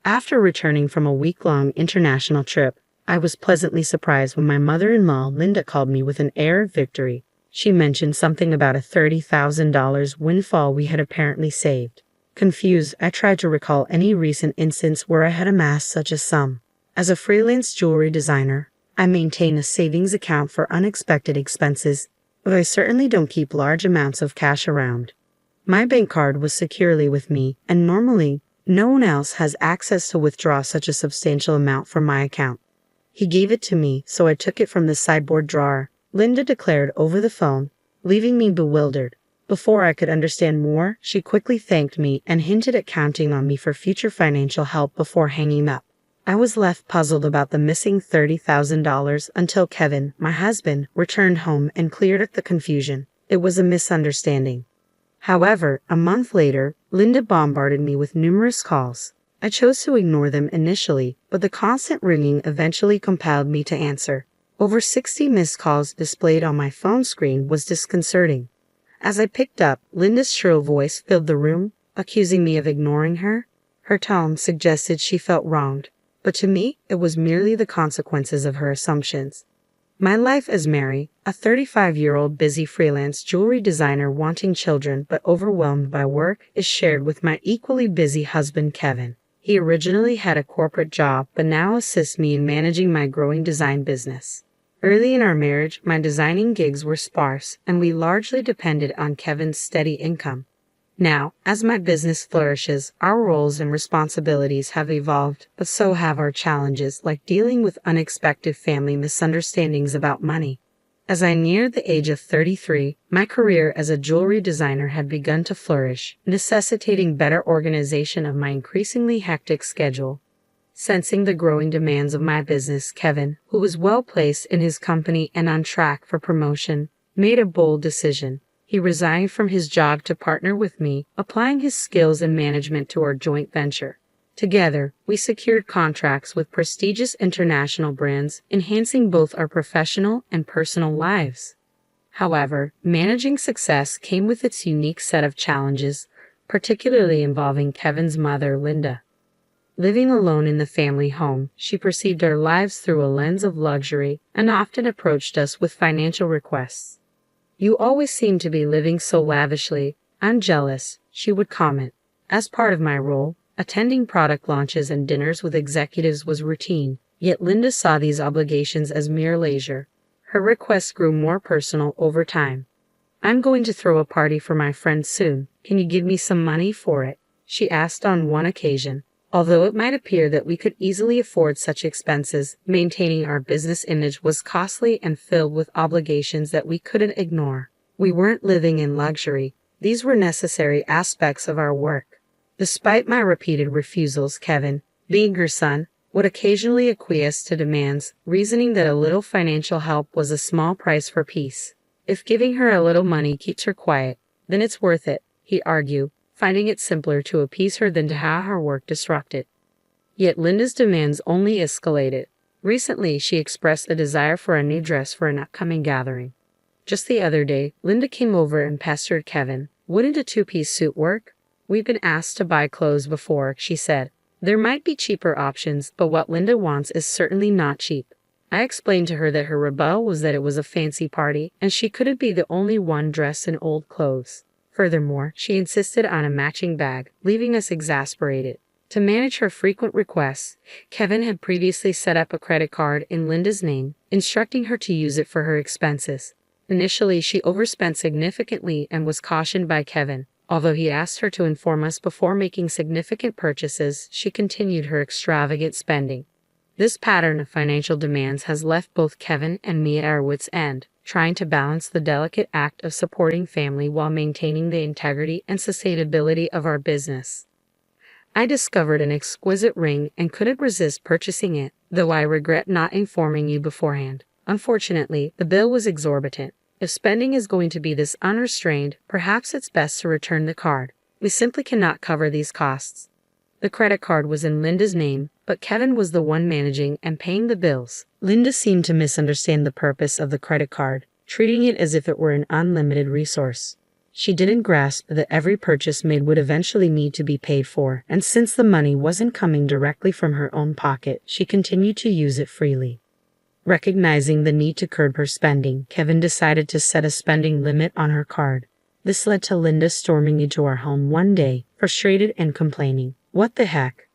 After returning from a week-long international trip, I was pleasantly surprised when my mother-in-law, Linda, called me with an air of victory. She mentioned something about a $30,000 windfall we had apparently saved. Confused, I tried to recall any recent instance where I had amassed such a sum. As a freelance jewelry designer, I maintain a savings account for unexpected expenses, but I certainly don't keep large amounts of cash around. My bank card was securely with me, and normally, no one else has access to withdraw such a substantial amount from my account. He gave it to me, so I took it from the sideboard drawer, Linda declared over the phone, leaving me bewildered. Before I could understand more, she quickly thanked me and hinted at counting on me for future financial help before hanging up. I was left puzzled about the missing $30,000 until Kevin, my husband, returned home and cleared up the confusion. It was a misunderstanding. However, a month later, Linda bombarded me with numerous calls. I chose to ignore them initially, but the constant ringing eventually compelled me to answer. Over 60 missed calls displayed on my phone screen was disconcerting. As I picked up, Linda's shrill voice filled the room, accusing me of ignoring her. Her tone suggested she felt wronged, but to me, it was merely the consequences of her assumptions. My life as Mary, a 35-year-old busy freelance jewelry designer wanting children but overwhelmed by work, is shared with my equally busy husband Kevin. He originally had a corporate job but now assists me in managing my growing design business. Early in our marriage, my designing gigs were sparse, and we largely depended on Kevin's steady income. Now, as my business flourishes, our roles and responsibilities have evolved, but so have our challenges, like dealing with unexpected family misunderstandings about money. As I neared the age of 33, my career as a jewelry designer had begun to flourish, necessitating better organization of my increasingly hectic schedule. Sensing the growing demands of my business, Kevin, who was well placed in his company and on track for promotion, made a bold decision. He resigned from his job to partner with me, applying his skills in management to our joint venture. Together, we secured contracts with prestigious international brands, enhancing both our professional and personal lives. However, managing success came with its unique set of challenges, particularly involving Kevin's mother, Linda. Living alone in the family home, she perceived our lives through a lens of luxury and often approached us with financial requests. "You always seem to be living so lavishly. I'm jealous," she would comment. As part of my role, attending product launches and dinners with executives was routine, yet Linda saw these obligations as mere leisure. Her requests grew more personal over time. "I'm going to throw a party for my friends soon. Can you give me some money for it?" she asked on one occasion. Although it might appear that we could easily afford such expenses, maintaining our business image was costly and filled with obligations that we couldn't ignore. We weren't living in luxury. These were necessary aspects of our work. Despite my repeated refusals, Kevin, being her son, would occasionally acquiesce to demands, reasoning that a little financial help was a small price for peace. "If giving her a little money keeps her quiet, then it's worth it," he argued, finding it simpler to appease her than to have her work disrupted. Yet Linda's demands only escalated. Recently, she expressed a desire for a new dress for an upcoming gathering. Just the other day, Linda came over and pestered Kevin. "Wouldn't a two-piece suit work? We've been asked to buy clothes before," she said. There might be cheaper options, but what Linda wants is certainly not cheap. I explained to her that her rebuttal was that it was a fancy party, and she couldn't be the only one dressed in old clothes. Furthermore, she insisted on a matching bag, leaving us exasperated. To manage her frequent requests, Kevin had previously set up a credit card in Linda's name, instructing her to use it for her expenses. Initially, she overspent significantly and was cautioned by Kevin. Although he asked her to inform us before making significant purchases, she continued her extravagant spending. This pattern of financial demands has left both Kevin and me at our wits' end, trying to balance the delicate act of supporting family while maintaining the integrity and sustainability of our business. I discovered an exquisite ring and couldn't resist purchasing it, though I regret not informing you beforehand. Unfortunately, the bill was exorbitant. If spending is going to be this unrestrained, perhaps it's best to return the card. We simply cannot cover these costs. The credit card was in Linda's name, but Kevin was the one managing and paying the bills. Linda seemed to misunderstand the purpose of the credit card, treating it as if it were an unlimited resource. She didn't grasp that every purchase made would eventually need to be paid for, and since the money wasn't coming directly from her own pocket, she continued to use it freely. Recognizing the need to curb her spending, Kevin decided to set a spending limit on her card. This led to Linda storming into our home one day, frustrated and complaining. "What the heck?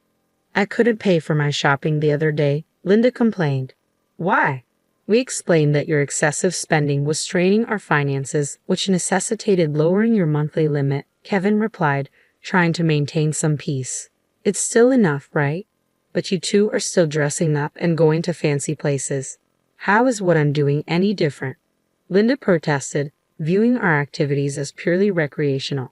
I couldn't pay for my shopping the other day," Linda complained. "Why?" We explained that your excessive spending was straining our finances, which necessitated lowering your monthly limit. Kevin replied, trying to maintain some peace. "It's still enough, right? But you two are still dressing up and going to fancy places. How is what I'm doing any different?" Linda protested, viewing our activities as purely recreational.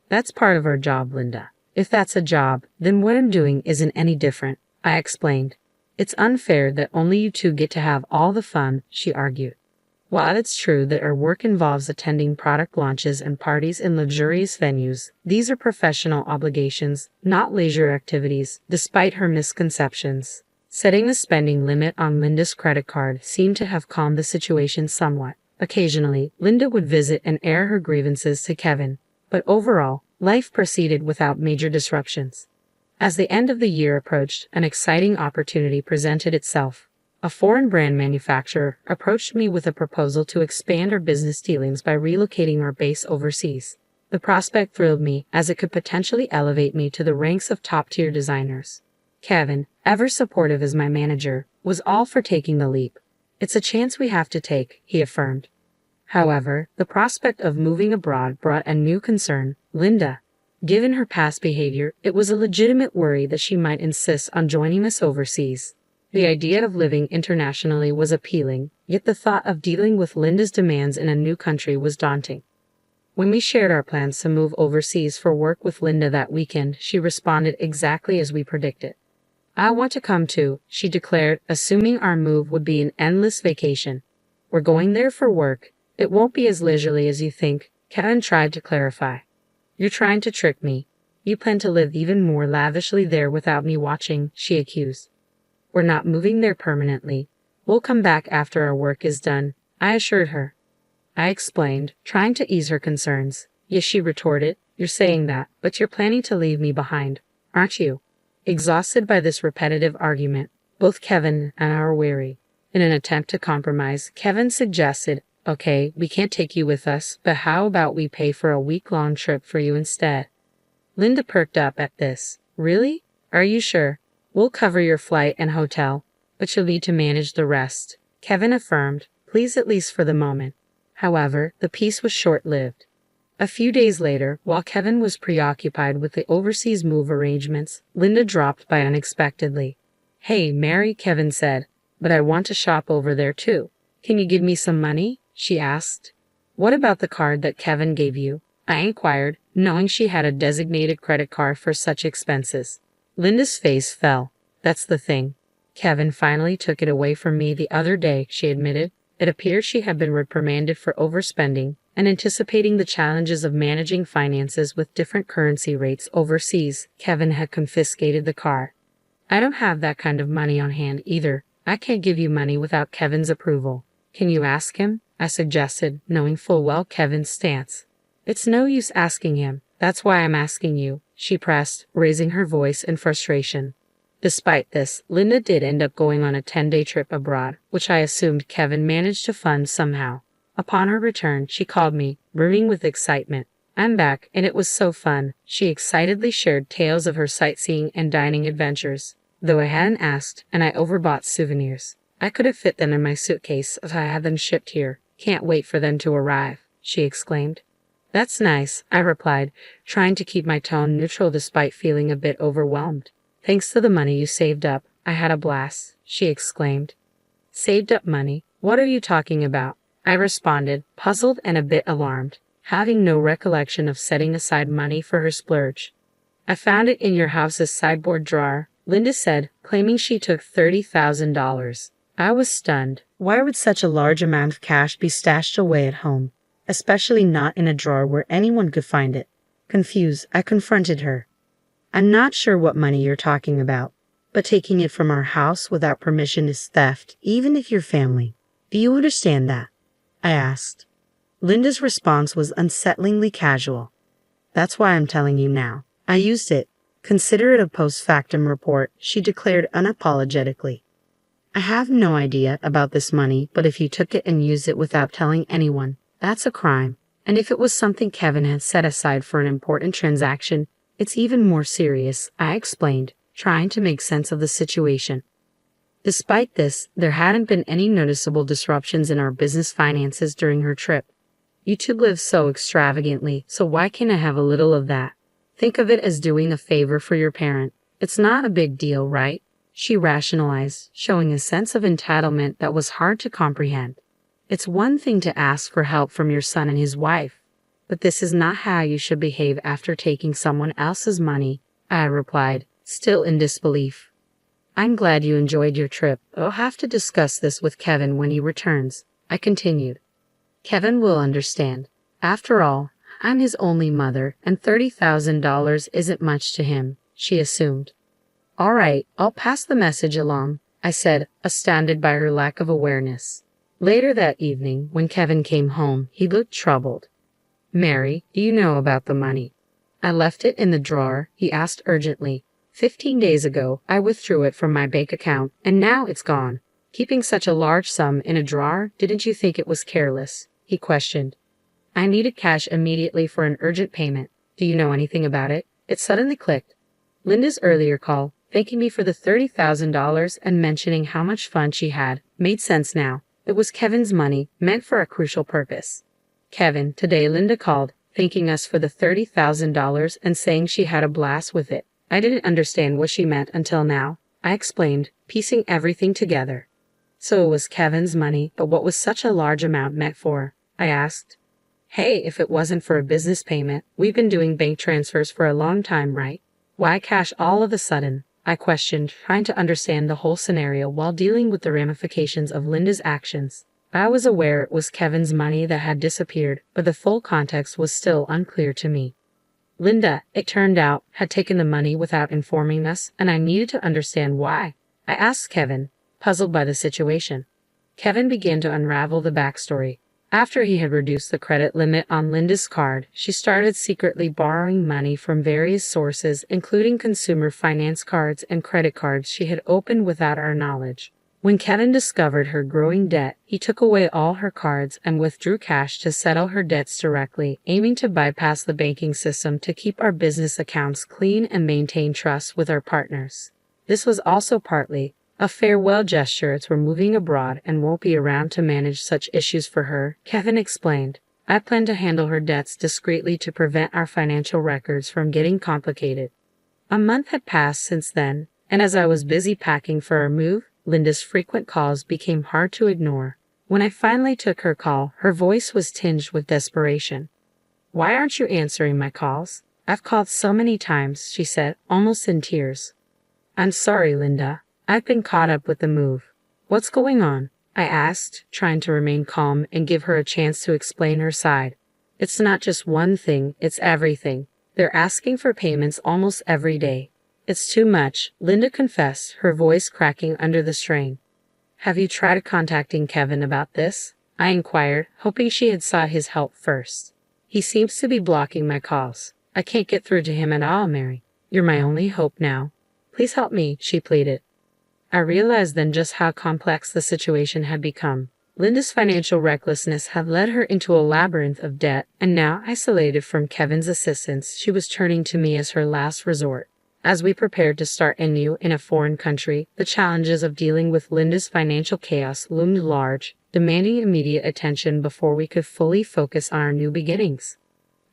"That's part of our job, Linda. If that's a job, then what I'm doing isn't any different," I explained. "It's unfair that only you two get to have all the fun," she argued. While it's true that our work involves attending product launches and parties in luxurious venues, these are professional obligations, not leisure activities, despite her misconceptions. Setting a spending limit on Linda's credit card seemed to have calmed the situation somewhat. Occasionally, Linda would visit and air her grievances to Kevin, but overall, life proceeded without major disruptions. As the end of the year approached, an exciting opportunity presented itself. A foreign brand manufacturer approached me with a proposal to expand our business dealings by relocating our base overseas. The prospect thrilled me, as it could potentially elevate me to the ranks of top-tier designers. Kevin, ever supportive as my manager, was all for taking the leap. "It's a chance we have to take," he affirmed. However, the prospect of moving abroad brought a new concern. Linda. Given her past behavior, it was a legitimate worry that she might insist on joining us overseas. The idea of living internationally was appealing, yet the thought of dealing with Linda's demands in a new country was daunting. When we shared our plans to move overseas for work with Linda that weekend, she responded exactly as we predicted. "I want to come too," she declared, assuming our move would be an endless vacation. "We're going there for work. It won't be as leisurely as you think," Kevin tried to clarify. "You're trying to trick me. You plan to live even more lavishly there without me watching," she accused. "We're not moving there permanently. We'll come back after our work is done," I assured her. I explained, trying to ease her concerns. "Yes," she retorted, "you're saying that, but you're planning to leave me behind, aren't you?" Exhausted by this repetitive argument, both Kevin and I were weary. In an attempt to compromise, Kevin suggested, "Okay, we can't take you with us, but how about we pay for a week-long trip for you instead?" Linda perked up at this. "Really? Are you sure? We'll cover your flight and hotel, but you'll need to manage the rest," Kevin affirmed, pleased at least for the moment. However, the peace was short-lived. A few days later, while Kevin was preoccupied with the overseas move arrangements, Linda dropped by unexpectedly. "Hey, Mary," Kevin said, "but I want to shop over there too. Can you give me some money?" she asked. "What about the card that Kevin gave you?" I inquired, knowing she had a designated credit card for such expenses. Linda's face fell. "That's the thing. Kevin finally took it away from me the other day," she admitted. It appeared she had been reprimanded for overspending, and anticipating the challenges of managing finances with different currency rates overseas, Kevin had confiscated the card. "I don't have that kind of money on hand either. I can't give you money without Kevin's approval." "Can you ask him?" I suggested, knowing full well Kevin's stance. "It's no use asking him. That's why I'm asking you," she pressed, raising her voice in frustration. Despite this, Linda did end up going on a 10-day trip abroad, which I assumed Kevin managed to fund somehow. Upon her return, she called me, brimming with excitement. "I'm back, and it was so fun." She excitedly shared tales of her sightseeing and dining adventures. "Though I hadn't asked, and I overbought souvenirs. I could have fit them in my suitcase if I had them shipped here. Can't wait for them to arrive," she exclaimed. "That's nice," I replied, trying to keep my tone neutral despite feeling a bit overwhelmed. "Thanks to the money you saved up, I had a blast," she exclaimed. "Saved up money? What are you talking about?" I responded, puzzled and a bit alarmed, having no recollection of setting aside money for her splurge. "I found it in your house's sideboard drawer," Linda said, claiming she took $30,000. I was stunned. Why would such a large amount of cash be stashed away at home, especially not in a drawer where anyone could find it? Confused, I confronted her. "I'm not sure what money you're talking about, but taking it from our house without permission is theft, even if you're family. Do you understand that?" I asked. Linda's response was unsettlingly casual. That's why I'm telling you now. I used it. Consider it a post-factum report, she declared unapologetically. I have no idea about this money, but if you took it and used it without telling anyone, that's a crime. And if it was something Kevin had set aside for an important transaction, it's even more serious, I explained, trying to make sense of the situation. Despite this, there hadn't been any noticeable disruptions in our business finances during her trip. You two live so extravagantly, so why can't I have a little of that? Think of it as doing a favor for your parent. It's not a big deal, right? She rationalized, showing a sense of entitlement that was hard to comprehend. It's one thing to ask for help from your son and his wife, but this is not how you should behave after taking someone else's money, I replied, still in disbelief. I'm glad you enjoyed your trip. I'll have to discuss this with Kevin when he returns, I continued. Kevin will understand. After all, I'm his only mother, and $30,000 isn't much to him, she assumed. All right, I'll pass the message along, I said, astounded by her lack of awareness. Later that evening, when Kevin came home, he looked troubled. Mary, do you know about the money? I left it in the drawer, he asked urgently. 15 days ago, I withdrew it from my bank account, and now it's gone. Keeping such a large sum in a drawer, didn't you think it was careless? He questioned. I needed cash immediately for an urgent payment. Do you know anything about it? It suddenly clicked. Linda's earlier call, thanking me for the $30,000 and mentioning how much fun she had, made sense now. It was Kevin's money, meant for a crucial purpose. Kevin, today Linda called, thanking us for the $30,000 and saying she had a blast with it. I didn't understand what she meant until now, I explained, piecing everything together. So it was Kevin's money, but what was such a large amount meant for? I asked. Hey, if it wasn't for a business payment, we've been doing bank transfers for a long time, right? Why cash all of a sudden? I questioned, trying to understand the whole scenario while dealing with the ramifications of Linda's actions. I was aware it was Kevin's money that had disappeared, but the full context was still unclear to me. Linda, it turned out, had taken the money without informing us, and I needed to understand why. I asked Kevin, puzzled by the situation. Kevin began to unravel the backstory. After he had reduced the credit limit on Linda's card, she started secretly borrowing money from various sources, including consumer finance cards and credit cards she had opened without our knowledge. When Kevin discovered her growing debt, he took away all her cards and withdrew cash to settle her debts directly, aiming to bypass the banking system to keep our business accounts clean and maintain trust with our partners. This was also partly a farewell gesture as we're moving abroad and won't be around to manage such issues for her, Kevin explained. I plan to handle her debts discreetly to prevent our financial records from getting complicated. A month had passed since then, and as I was busy packing for our move, Linda's frequent calls became hard to ignore. When I finally took her call, her voice was tinged with desperation. Why aren't you answering my calls? I've called so many times, she said, almost in tears. I'm sorry, Linda. I've been caught up with the move. What's going on? I asked, trying to remain calm and give her a chance to explain her side. It's not just one thing, it's everything. They're asking for payments almost every day. It's too much, Linda confessed, her voice cracking under the strain. Have you tried contacting Kevin about this? I inquired, hoping she had sought his help first. He seems to be blocking my calls. I can't get through to him at all, Mary. You're my only hope now. Please help me, she pleaded. I realized then just how complex the situation had become. Linda's financial recklessness had led her into a labyrinth of debt, and now, isolated from Kevin's assistance, she was turning to me as her last resort. As we prepared to start anew in a foreign country, the challenges of dealing with Linda's financial chaos loomed large, demanding immediate attention before we could fully focus on our new beginnings.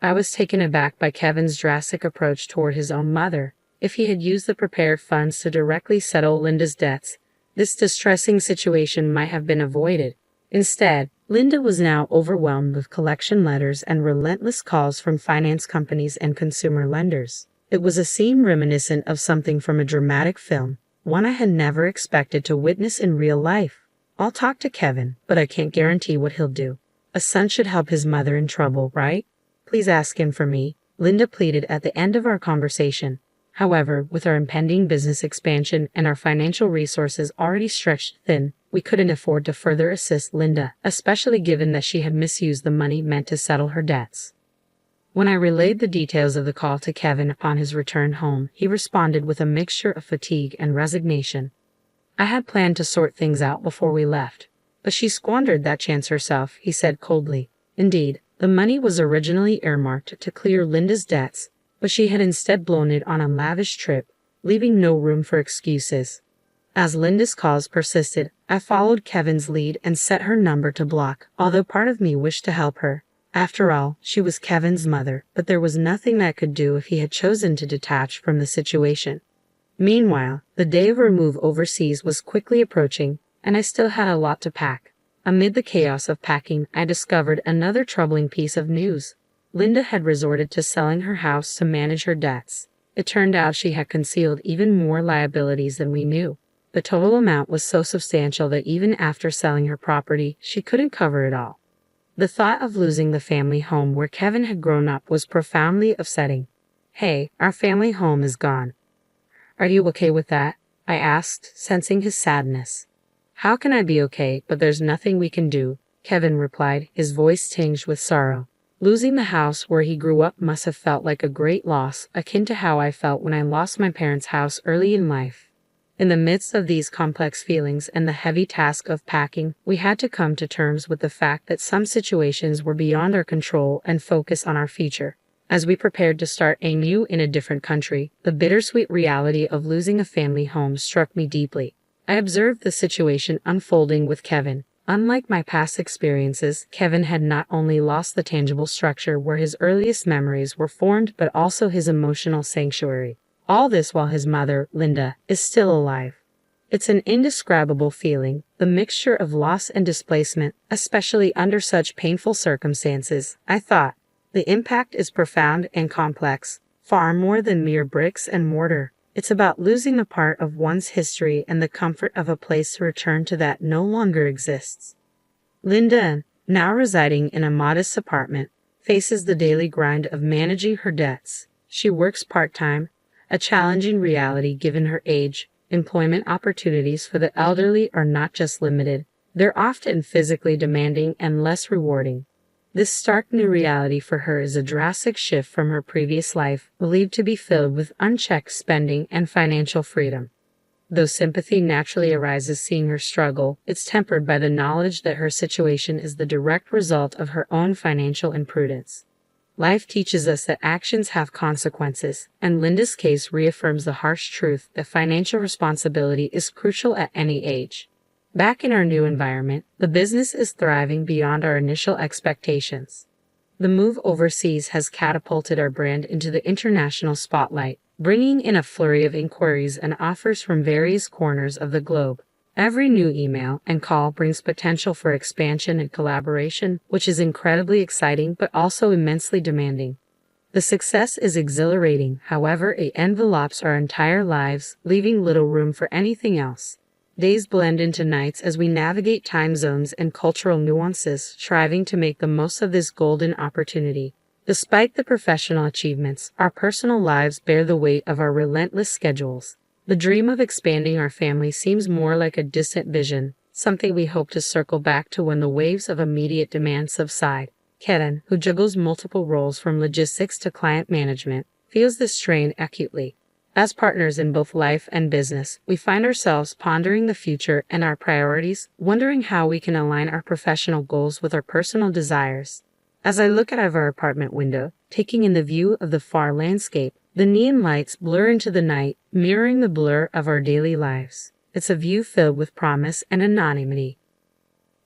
I was taken aback by Kevin's drastic approach toward his own mother. If he had used the prepared funds to directly settle Linda's debts, this distressing situation might have been avoided. Instead, Linda was now overwhelmed with collection letters and relentless calls from finance companies and consumer lenders. It was a scene reminiscent of something from a dramatic film, one I had never expected to witness in real life. I'll talk to Kevin, but I can't guarantee what he'll do. A son should help his mother in trouble, right? Please ask him for me, Linda pleaded at the end of our conversation. However, with our impending business expansion and our financial resources already stretched thin, We couldn't afford to further assist Linda, especially given that she had misused the money meant to settle her debts. When I relayed the details of the call to Kevin upon his return home, he responded with a mixture of fatigue and resignation. I had planned to sort things out before we left, but she squandered that chance herself, he said coldly. Indeed, the money was originally earmarked to clear Linda's debts, but she had instead blown it on a lavish trip, leaving no room for excuses. As Linda's calls persisted, I followed Kevin's lead and set her number to block, although part of me wished to help her. After all, she was Kevin's mother, but there was nothing I could do if he had chosen to detach from the situation. Meanwhile, the day of our move overseas was quickly approaching, and I still had a lot to pack. Amid the chaos of packing, I discovered another troubling piece of news. Linda had resorted to selling her house to manage her debts. It turned out she had concealed even more liabilities than we knew. The total amount was so substantial that even after selling her property, she couldn't cover it all. The thought of losing the family home where Kevin had grown up was profoundly upsetting. "Hey, our family home is gone. Are you okay with that?" I asked, sensing his sadness. "How can I be okay, but there's nothing we can do?" Kevin replied, his voice tinged with sorrow. Losing the house where he grew up must have felt like a great loss, akin to how I felt when I lost my parents' house early in life. In the midst of these complex feelings and the heavy task of packing, we had to come to terms with the fact that some situations were beyond our control and focus on our future. As we prepared to start anew in a different country, the bittersweet reality of losing a family home struck me deeply. I observed the situation unfolding with Kevin. Unlike my past experiences, Kevin had not only lost the tangible structure where his earliest memories were formed, but also his emotional sanctuary. All this while his mother, Linda, is still alive. It's an indescribable feeling, the mixture of loss and displacement, especially under such painful circumstances. I thought, the impact is profound and complex, far more than mere bricks and mortar. It's about losing a part of one's history and the comfort of a place to return to that no longer exists. Linda, now residing in a modest apartment, faces the daily grind of managing her debts. She works part-time, a challenging reality given her age. Employment opportunities for the elderly are not just limited, they're often physically demanding and less rewarding. This stark new reality for her is a drastic shift from her previous life, believed to be filled with unchecked spending and financial freedom. Though sympathy naturally arises seeing her struggle, it's tempered by the knowledge that her situation is the direct result of her own financial imprudence. Life teaches us that actions have consequences, and Linda's case reaffirms the harsh truth that financial responsibility is crucial at any age. Back in our new environment, the business is thriving beyond our initial expectations. The move overseas has catapulted our brand into the international spotlight, bringing in a flurry of inquiries and offers from various corners of the globe. Every new email and call brings potential for expansion and collaboration, which is incredibly exciting but also immensely demanding. The success is exhilarating, however, it envelopes our entire lives, leaving little room for anything else. Days blend into nights as we navigate time zones and cultural nuances, striving to make the most of this golden opportunity. Despite the professional achievements, our personal lives bear the weight of our relentless schedules. The dream of expanding our family seems more like a distant vision, something we hope to circle back to when the waves of immediate demand subside. Kevin, who juggles multiple roles from logistics to client management, feels this strain acutely. As partners in both life and business, we find ourselves pondering the future and our priorities, wondering how we can align our professional goals with our personal desires. As I look out of our apartment window, taking in the view of the far landscape, the neon lights blur into the night, mirroring the blur of our daily lives. It's a view filled with promise and anonymity.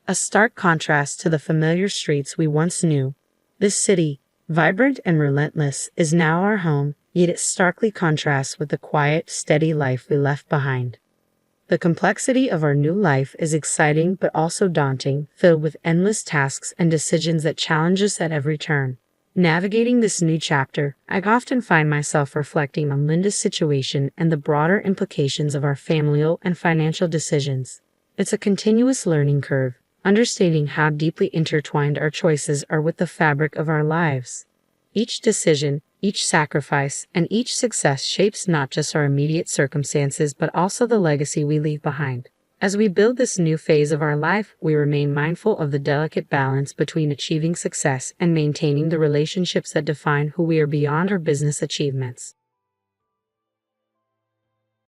A stark contrast to the familiar streets we once knew. This city, vibrant and relentless, is now our home, yet it starkly contrasts with the quiet, steady life we left behind. The complexity of our new life is exciting but also daunting, filled with endless tasks and decisions that challenge us at every turn. Navigating this new chapter, I often find myself reflecting on Linda's situation and the broader implications of our familial and financial decisions. It's a continuous learning curve, understanding how deeply intertwined our choices are with the fabric of our lives. Each decision, each sacrifice, and each success shapes not just our immediate circumstances but also the legacy we leave behind. As we build this new phase of our life, we remain mindful of the delicate balance between achieving success and maintaining the relationships that define who we are beyond our business achievements.